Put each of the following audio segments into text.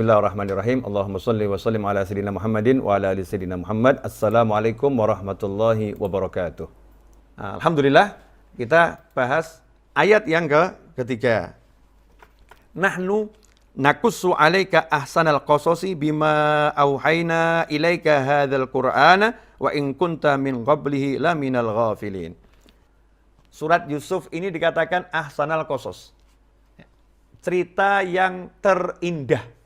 Bismillahirrahmanirrahim. Allahumma shalli wa sallim ala sayyidina Muhammadin wa ala ali sayyidina Muhammad. Assalamualaikum warahmatullahi wabarakatuh. Alhamdulillah, kita bahas ayat yang ketiga. Nahnu nakussu 'alaika ahsanal qasasi bima auhayna ilaika hadzal qur'ana wa in kunta min qablihi laminal ghafilin. Surat Yusuf ini dikatakan ahsanal qasas. Cerita yang terindah.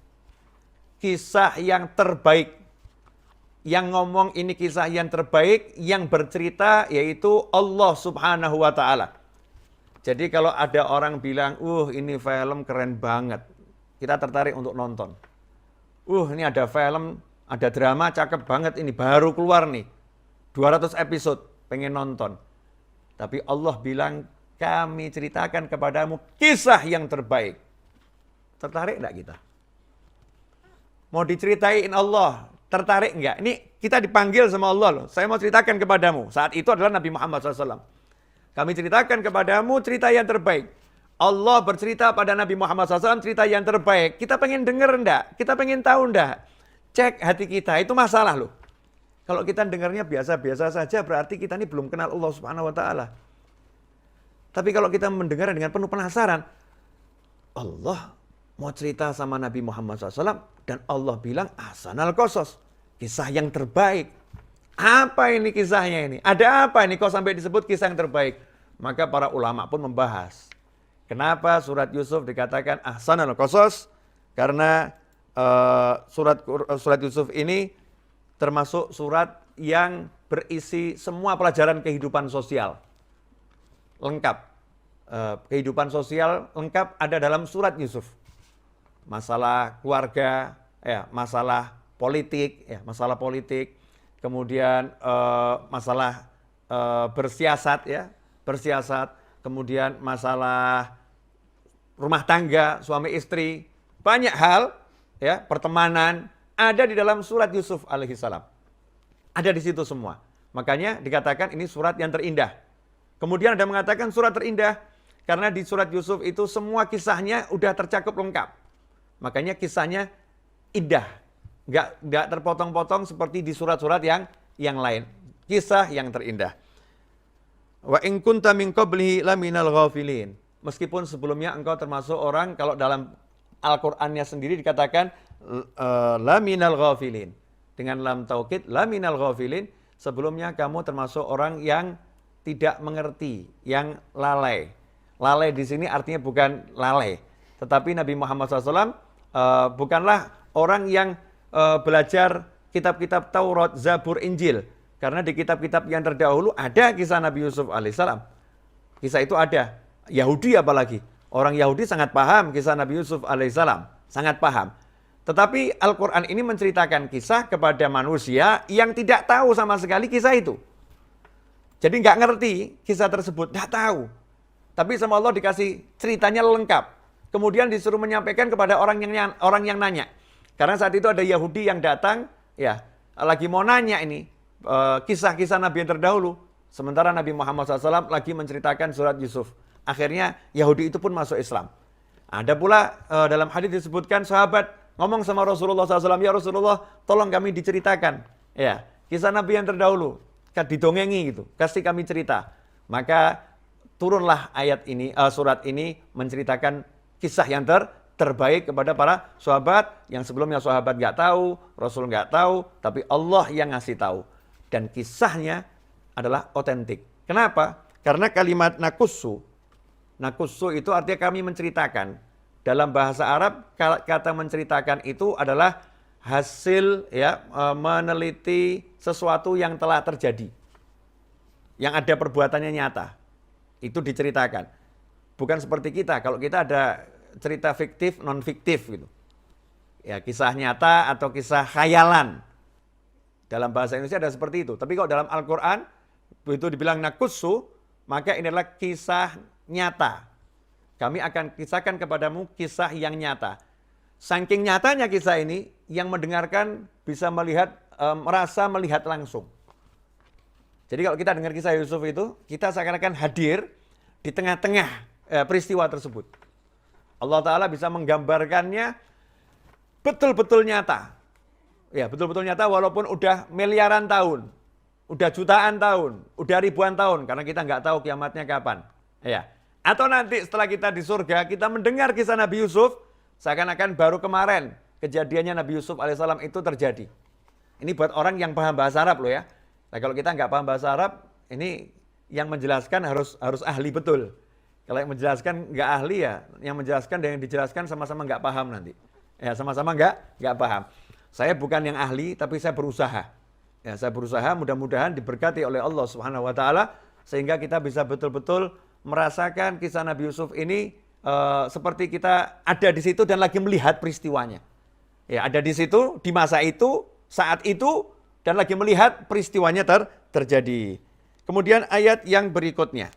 Kisah yang terbaik. Yang ngomong ini kisah yang terbaik, yang bercerita yaitu Allah Subhanahu wa Ta'ala. Jadi kalau ada orang bilang, ini film keren banget, kita tertarik untuk nonton. Ini ada film, ada drama cakep banget, ini baru keluar nih, 200 episode, pengen nonton. Tapi Allah bilang, kami ceritakan kepadamu kisah yang terbaik. Tertarik enggak kita? Mau diceritain Allah, tertarik enggak? Ini kita dipanggil sama Allah loh. Saya mau ceritakan kepadamu. Saat itu adalah Nabi Muhammad SAW. Kami ceritakan kepadamu cerita yang terbaik. Allah bercerita pada Nabi Muhammad SAW cerita yang terbaik. Kita pengen denger enggak? Kita pengen tahu enggak? Cek hati kita, itu masalah loh. Kalau kita dengarnya biasa-biasa saja, berarti kita ini belum kenal Allah Subhanahu Wa Ta'ala. Tapi kalau kita mendengar dengan penuh penasaran, Allah mau cerita sama Nabi Muhammad SAW, dan Allah bilang, ahsanal qasas, kisah yang terbaik. Apa ini kisahnya ini? Ada apa ini kok sampai disebut kisah yang terbaik? Maka para ulama pun membahas. Kenapa surat Yusuf dikatakan ahsanal qasas? Karena surat Yusuf ini termasuk surat yang berisi semua pelajaran kehidupan sosial. Lengkap. Kehidupan sosial lengkap ada dalam surat Yusuf. Masalah keluarga, masalah politik, kemudian masalah bersiasat, kemudian masalah rumah tangga, suami istri, banyak hal, pertemanan ada di dalam surat Yusuf alaihissalam. Ada di situ semua. Makanya dikatakan ini surat yang terindah. Kemudian ada mengatakan surat terindah karena di surat Yusuf itu semua kisahnya udah tercakup lengkap. Makanya kisahnya indah, nggak terpotong-potong seperti di surat-surat yang lain. Kisah yang terindah. Wa in kunta min qablihi laminal ghafilin. Meskipun sebelumnya engkau termasuk orang, kalau dalam Al-Qur'annya sendiri dikatakan laminal ghafilin. Dengan lam taukid laminal ghafilin, sebelumnya kamu termasuk orang yang tidak mengerti, yang lalai. Lalai di sini artinya bukan lalai, tetapi Nabi Muhammad SAW bukanlah orang yang belajar kitab-kitab Taurat, Zabur, Injil. Karena di kitab-kitab yang terdahulu ada kisah Nabi Yusuf alaihissalam. Kisah itu ada. Yahudi apalagi. Orang Yahudi sangat paham kisah Nabi Yusuf alaihissalam. Sangat paham. Tetapi Al-Quran ini menceritakan kisah kepada manusia yang tidak tahu sama sekali kisah itu. Jadi nggak ngerti kisah tersebut, nggak tahu. Tapi sama Allah dikasih ceritanya lengkap. Kemudian disuruh menyampaikan kepada orang yang nanya. Karena saat itu ada Yahudi yang datang, lagi mau nanya ini kisah-kisah Nabi yang terdahulu. Sementara Nabi Muhammad SAW lagi menceritakan surat Yusuf. Akhirnya Yahudi itu pun masuk Islam. Ada pula dalam hadis disebutkan sahabat ngomong sama Rasulullah SAW, ya Rasulullah, tolong kami diceritakan. Kisah Nabi yang terdahulu, didongengi gitu, kasih kami cerita. Maka turunlah ayat ini, surat ini menceritakan kisah yang terbaik kepada para sahabat yang sebelumnya sahabat nggak tahu, Rasul nggak tahu, tapi Allah yang ngasih tahu. Dan kisahnya adalah otentik. Kenapa? Karena kalimat nakussu itu artinya kami menceritakan. Dalam bahasa Arab, kata menceritakan itu adalah hasil meneliti sesuatu yang telah terjadi. Yang ada perbuatannya nyata. Itu diceritakan. Bukan seperti kita. Kalau kita ada cerita fiktif, non-fiktif gitu. Kisah nyata atau kisah khayalan. Dalam bahasa Indonesia ada seperti itu. Tapi kalau dalam Al-Quran, itu dibilang nakussu, maka ini adalah kisah nyata. Kami akan kisahkan kepadamu kisah yang nyata. Saking nyatanya kisah ini, yang mendengarkan bisa merasa melihat langsung. Jadi kalau kita dengar kisah Yusuf itu, kita seakan-akan hadir di tengah-tengah peristiwa tersebut. Allah Ta'ala bisa menggambarkannya betul-betul nyata. Ya, betul-betul nyata walaupun udah miliaran tahun, udah jutaan tahun, udah ribuan tahun, karena kita nggak tahu kiamatnya kapan. Ya. Atau nanti setelah kita di surga, kita mendengar kisah Nabi Yusuf, seakan-akan baru kemarin kejadiannya Nabi Yusuf alaihissalam itu terjadi. Ini buat orang yang paham bahasa Arab loh ya. Nah, kalau kita nggak paham bahasa Arab, ini yang menjelaskan harus ahli betul. Kalau yang menjelaskan nggak ahli ya, yang menjelaskan dan yang dijelaskan sama-sama nggak paham nanti. Ya, sama-sama nggak paham. Saya bukan yang ahli, tapi saya berusaha. Ya, saya berusaha, mudah-mudahan diberkati oleh Allah Subhanahu Wa Taala sehingga kita bisa betul-betul merasakan kisah Nabi Yusuf ini seperti kita ada di situ dan lagi melihat peristiwanya. Ya, ada di situ di masa itu, saat itu dan lagi melihat peristiwanya terjadi. Kemudian ayat yang berikutnya.